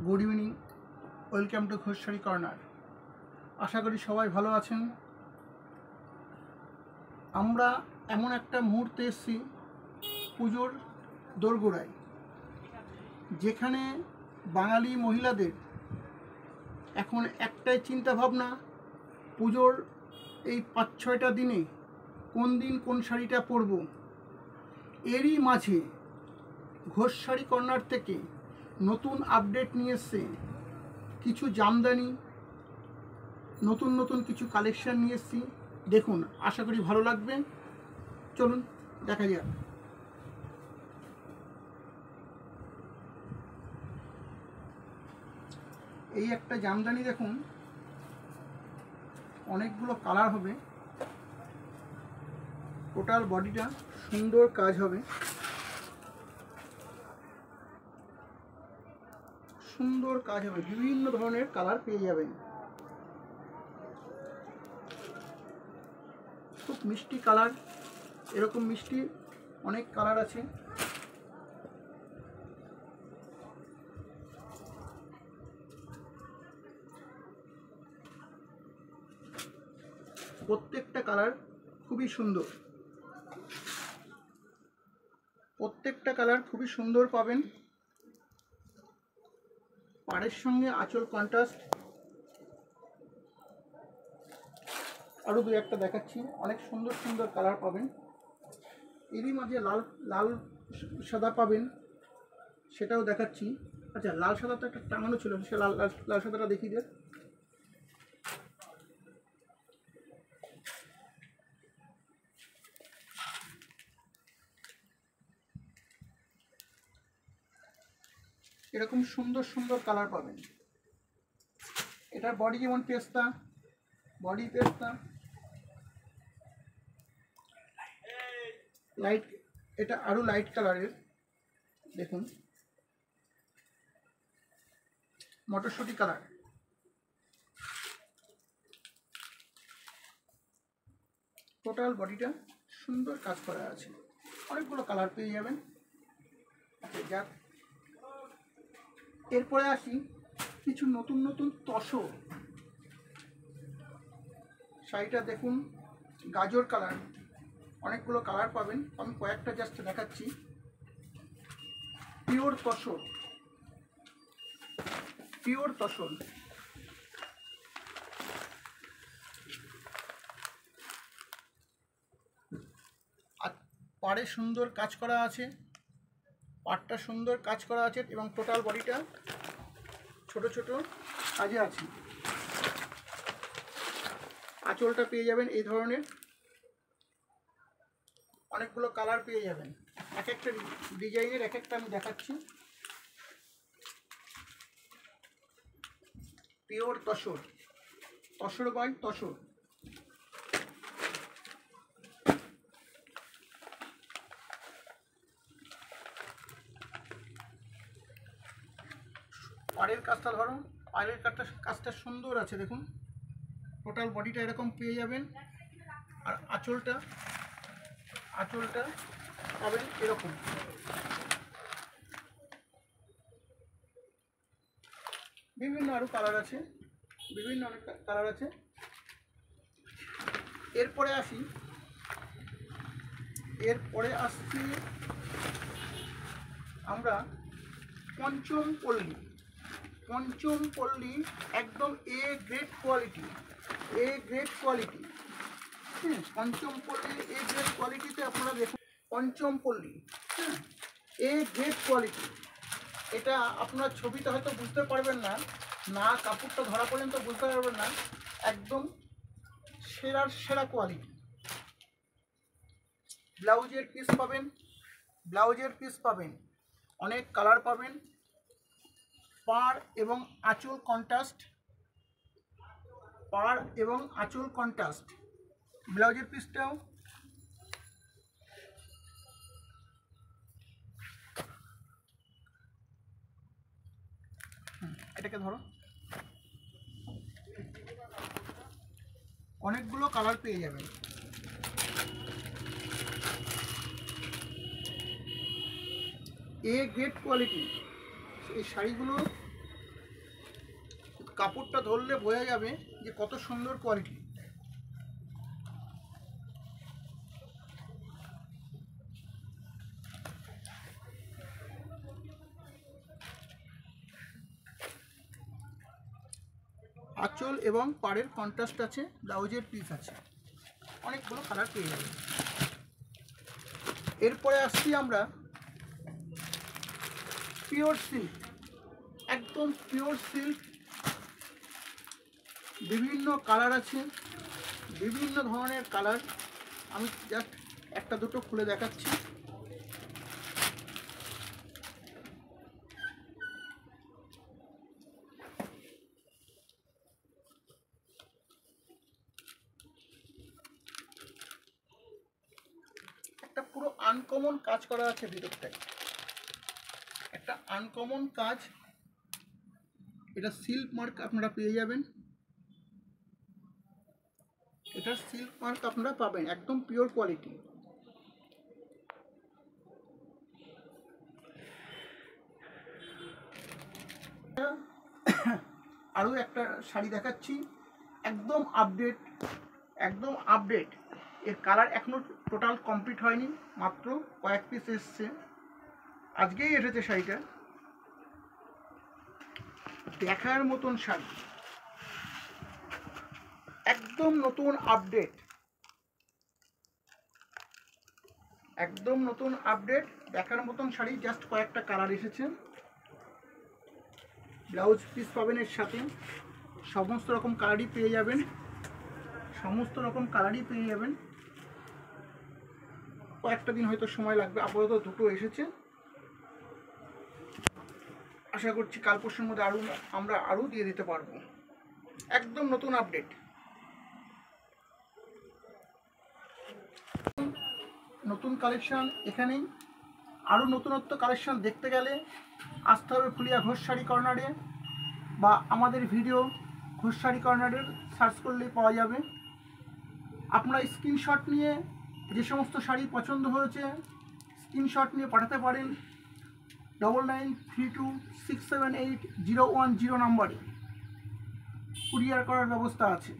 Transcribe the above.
Good evening, welcome to ঘোষশাড়ি corner. আশা করি সবাই ভালো আছেন। আমরা এমন একটা মুহূর্তে এসেছি পুজোর দোরগোড়ায়, যেখানে বাঙালি মহিলাদের এখন একটাই চিন্তা ভাবনা, পুজোর এই 5-6টা দিনে কোন দিন কোন শাড়িটা পরব। এরই মাঝে ঘোষশাড়ি কর্নার থেকে নতুন আপডেট নিয়ে এসছে কিছু জামদানি, নতুন নতুন কিছু কালেকশন নিয়ে এসেছি। দেখুন, আশা করি ভালো লাগবে। চলুন দেখা যাক। এই একটা জামদানি দেখুন, অনেকগুলো কালার হবে, টোটাল বডিটা সুন্দর কাজ হবে, সুন্দর কাজ হবে, বিভিন্ন ধরনের কালার পেয়ে যাবেন। খুব মিষ্টি কালার, এরকম মিষ্টি অনেক কালার আছে। প্রত্যেকটা কালার খুবই সুন্দর, প্রত্যেকটা কালার খুবই সুন্দর পাবেন। পাড়ের সঙ্গে আঁচল কন্ট্রাস্ট। আরও দু একটা দেখাচ্ছি, অনেক সুন্দর সুন্দর কালার পাবেন। এরই মাঝে লাল লাল সাদা পাবেন, সেটাও দেখাচ্ছি। আচ্ছা, লাল সাদা তো একটা টাঙানো ছিল, সে লাল লাল সাদাটা দেখিয়ে দেন। এরকম সুন্দর সুন্দর কালার পাবেন। এটার বডি যেমন পেস্তা, বডি পেস্তা, লাইট, এটা আরও লাইট কালারের। দেখুন, মটরশুঁটি কালার। টোটাল বডিটা সুন্দর কাজ করা আছে, অনেকগুলো কালার পেয়ে যাবেন। আচ্ছা যাক, এরপরে আসি কিছু নতুন নতুন তসর শাড়িটা। দেখুন, গাজর কালার, অনেকগুলো কালার পাবেন, আমি কয়েকটা জাস্ট দেখাচ্ছি। Pure tussar, pure tussar. আর পাড়ে সুন্দর কাজ করা আছে, পাড়টা সুন্দর কাজ করা আছে এবং টোটাল বডিটা ছোট ছোট কাজে আছে। আঁচলটা পেয়ে যাবেন এই ধরনের, অনেকগুলো কালার পেয়ে যাবেন। এক একটা ডিজাইনের এক একটা আমি দেখাচ্ছি। Pure tussar, tussar by tussar. পাড়ের কাজটা ধরো, পাড়ের কাজটা সুন্দর আছে। দেখুন, টোটাল বডিটা এরকম পেয়ে যাবেন। আর আঁচলটা পাবেন এরকম। বিভিন্ন আরও কালার আছে, বিভিন্ন অনেক কালার আছে। এরপরে আসছি আমরা পঞ্চম পল্লী। পঞ্চম পল্লী একদম A grade quality, A grade quality. পঞ্চম পল্লী এ গ্রেড কোয়ালিটিতে আপনারা দেখুন, পঞ্চম পল্লী, এ গ্রেড কোয়ালিটি। এটা আপনার ছবিতে হয়তো বুঝতে পারবেন না, না কাপড়টা ধরা পর্যন্ত বুঝতে পারবেন না, একদম সেরার সেরা কোয়ালিটি। ব্লাউজের পিস পাবেন, ব্লাউজের পিস পাবেন, অনেক কালার পাবেন। পাড় এবং আঁচল কন্ট্রাস্ট, পাড় এবং আঁচল কন্ট্রাস্ট। ব্লাউজের পিসটাও এটাকে ধরো, অনেকগুলো কালার পেয়ে যাবেন। এ গ্রেড কোয়ালিটি এই শাড়িগুলো কাপড়টা ধরলে বোঝা যাবে যে কত সুন্দর কোয়ালিটি। আঁচল এবং পাড়ের কন্ট্রাস্ট আছে, ব্লাউজের পিস আছে, অনেকগুলো কালার পেয়ে যাবে। এরপরে আসছি আমরা পিওর সিল্ক, একদম পিওর সিল্ক, বিভিন্ন কালার আছে, বিভিন্ন ধরনের কালার। আমি জাস্ট একটা দুটো খুলে দেখাচ্ছি। একটা পুরো আনকমন কাজ করা আছে ভিতরটায়, একটা আনকমন কাজ। এটা সিল্ক মার্ক আপনারা পেয়ে যাবেন, এটা সিল্ক মার্ক আপনারা পাবেন, একদম পিওর কোয়ালিটি। আরও একটা শাড়ি দেখাচ্ছি, একদম আপডেট, একদম আপডেট। এর কালার এখনও টোটাল কমপ্লিট হয়নি, মাত্র কয়েক পিস এসছে, আজকেই এসেছে শাড়িটা। দেখার মতন শাড়ি, একদম নতুন আপডেট, একদম নতুন আপডেট, দেখার মতন শাড়ি। জাস্ট কয়েকটা কালার এসেছে, ব্লাউজ পিস পাবেন এর সাথে, সমস্ত রকম কালারই পেয়ে যাবেন, সমস্ত রকম কালারই পেয়ে যাবেন। কয়েকটা দিন হয়তো সময় লাগবে, আপাতত দুটো এসেছে, আশা করছি কাল পরশুর মধ্যে আমরা আরও দিয়ে দিতে পারবো। একদম নতুন আপডেট, নতুন কালেকশন এখানেই। আরও নতুনত্ব কালেকশন দেখতে গেলে আসতে হবে ফুলিয়া ঘোষ শাড়ি কর্নারে, বা আমাদের ভিডিও ঘোষ শাড়ি কর্নারের সার্চ করলেই পাওয়া যাবে। আপনারা স্ক্রিনশট নিয়ে যে সমস্ত শাড়ি পছন্দ হয়েছে স্ক্রিনশট নিয়ে পাঠাতে পারেন 9932678010 নম্বরে, কুরিয়ার করার ব্যবস্থা আছে।